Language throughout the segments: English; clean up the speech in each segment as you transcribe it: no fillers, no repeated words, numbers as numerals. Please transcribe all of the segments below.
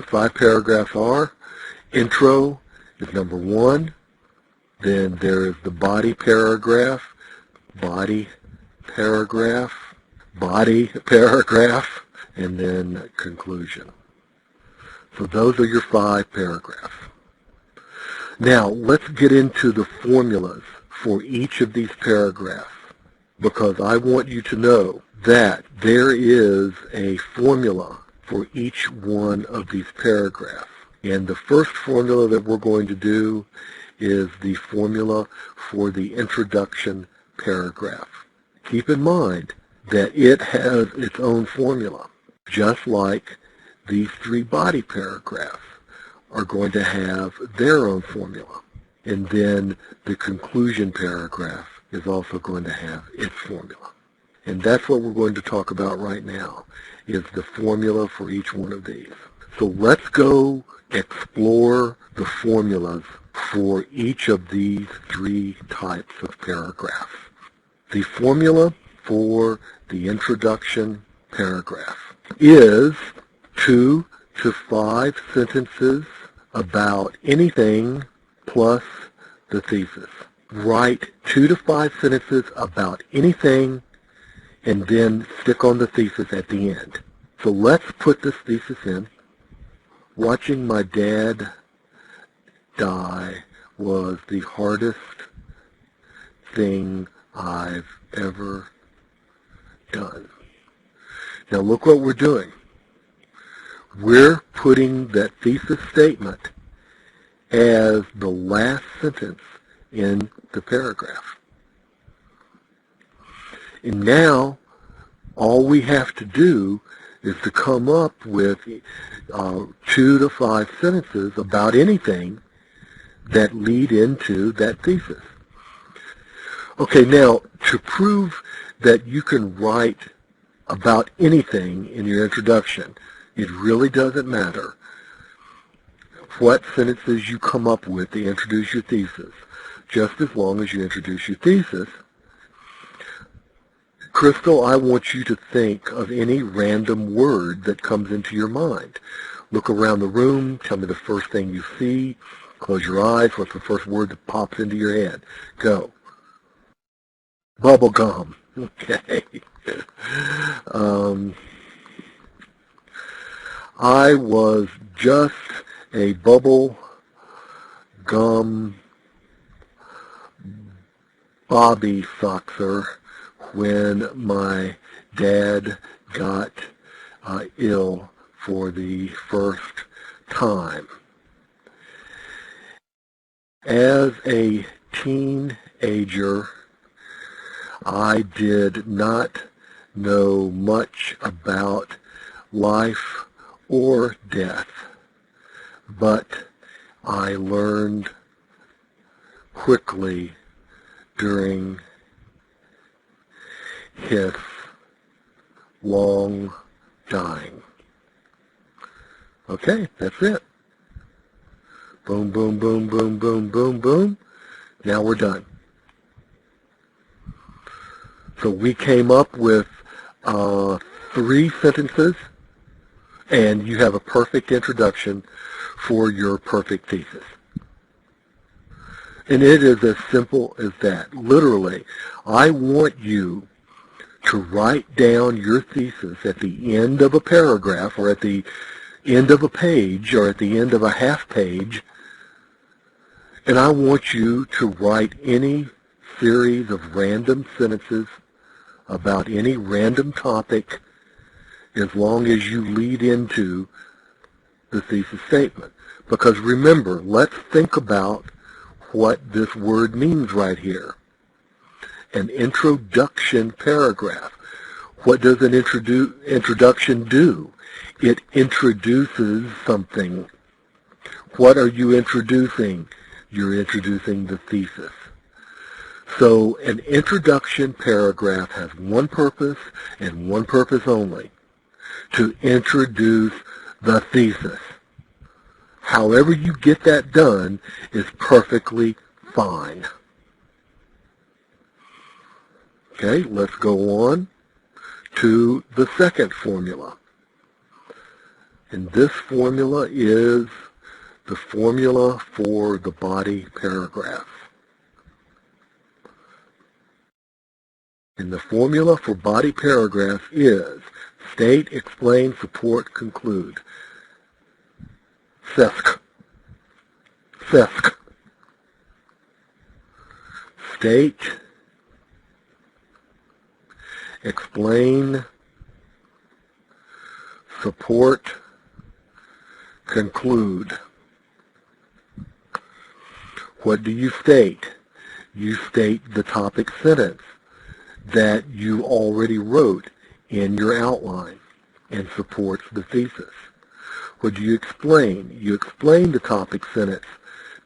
5 paragraphs are: intro is number 1, then there is the body paragraph, body paragraph, body paragraph, and then conclusion. So those are your 5 paragraphs. Now, let's get into the formulas for each of these paragraphs, because I want you to know that there is a formula for each one of these paragraphs. And the first formula that we're going to do is the formula for the introduction paragraph. Keep in mind that it has its own formula, just like these 3 body paragraphs are going to have their own formula. And then the conclusion paragraph is also going to have its formula. And that's what we're going to talk about right now, is the formula for each one of these. So let's go explore the formulas for each of these 3 types of paragraphs. The formula for the introduction paragraph is 2 to 5 sentences about anything plus the thesis. Write 2 to 5 sentences about anything and then stick on the thesis at the end. So let's put this thesis in. Watching my dad die was the hardest thing I've ever done. Now look what we're doing. We're putting that thesis statement as the last sentence in the paragraph. And now all we have to do is to come up with 2 to 5 sentences about anything that lead into that thesis. Okay, now to prove that you can write about anything in your introduction, it really doesn't matter what sentences you come up with to introduce your thesis, just as long as you introduce your thesis. Crystal, I want you to think of any random word that comes into your mind. Look around the room, tell me the first thing you see, close your eyes, what's the first word that pops into your head? Go. Bubble gum. Okay. I was just a bubble gum bobby soxer when my dad got ill for the first time. As a teenager, I did not know much about life or death, but I learned quickly during his long dying. Okay, that's it. Boom, boom, boom, boom, boom, boom, boom. Now we're done. So we came up with 3 sentences, and you have a perfect introduction for your perfect thesis. And it is as simple as that. Literally, I want you to write down your thesis at the end of a paragraph, or at the end of a page, or at the end of a half page, and I want you to write any series of random sentences about any random topic, as long as you lead into the thesis statement. Because remember, let's think about what this word means right here. An introduction paragraph. What does an introduction do? It introduces something. What are you introducing? You're introducing the thesis. So an introduction paragraph has one purpose and one purpose only: to introduce the thesis. However you get that done is perfectly fine. Okay, let's go on to the second formula. And this formula is the formula for the body paragraph. And the formula for body paragraph is state, explain, support, conclude. SESC. SESC. State, explain, support, conclude. What do you state? You state the topic sentence that you already wrote in your outline and supports the thesis. What do you explain? You explain the topic sentence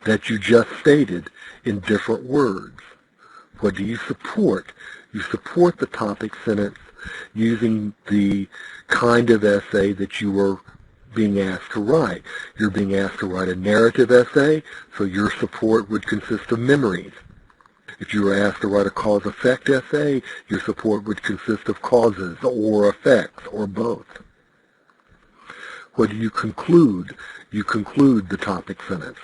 that you just stated in different words. What do you support? You support the topic sentence using the kind of essay that you were being asked to write. You're being asked to write a narrative essay, so your support would consist of memories. If you were asked to write a cause-effect essay, your support would consist of causes or effects or both. What do you conclude? You conclude the topic sentence.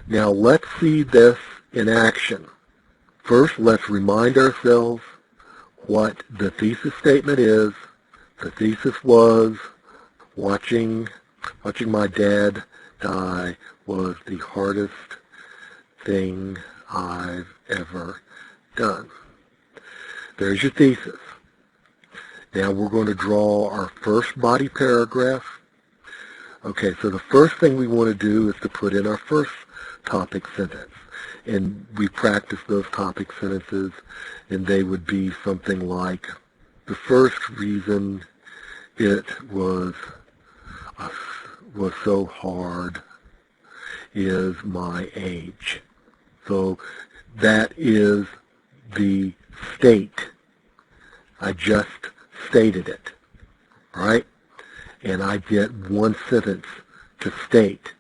Now let's see this in action. First, let's remind ourselves what the thesis statement is. The thesis was, watching my dad die was the hardest thing I've ever done. There's your thesis. Now we're going to draw our first body paragraph. Okay, so the first thing we want to do is to put in our first topic sentence. And we practice those topic sentences, and they would be something like, the first reason it was so hard is my age. So that is the state. I just stated it, right? And I get one sentence to state.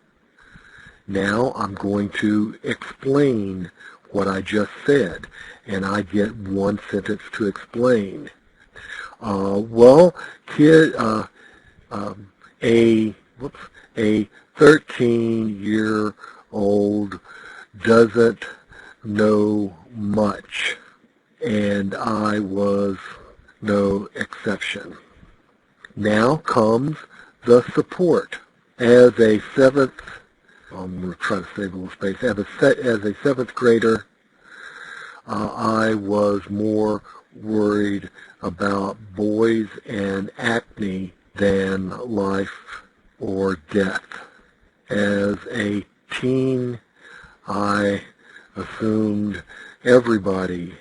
Now I'm going to explain what I just said, and I get one sentence to explain. A 13-year-old doesn't know much, and I was no exception. Now comes the support. As a seventh, I'm going to try to save a little space. As a seventh grader, I was more worried about boys and acne than life or death. As a teen, I assumed everybody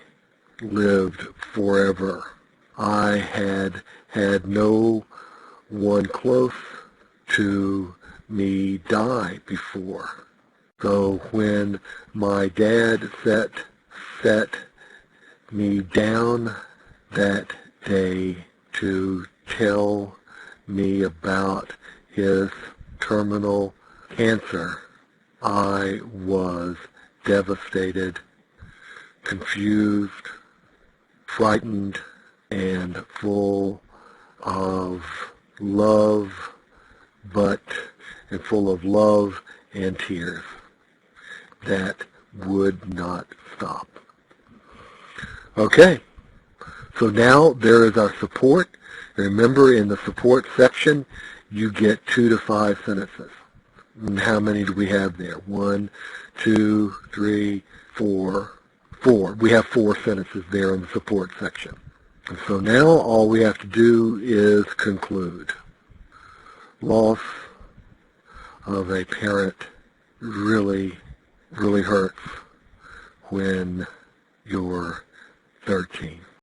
lived forever. I had had no one close to me die before. So when my dad set me down that day to tell me about his terminal cancer, I was devastated, confused, frightened, and full of love, full of love and tears that would not stop. Okay, so now there is our support. Remember, in the support section, you get 2 to 5 sentences. And how many do we have there? 1, 2, 3, 4. 4. We have 4 sentences there in the support section. And so now all we have to do is conclude. Loss of a parent really, really hurts when you're 13.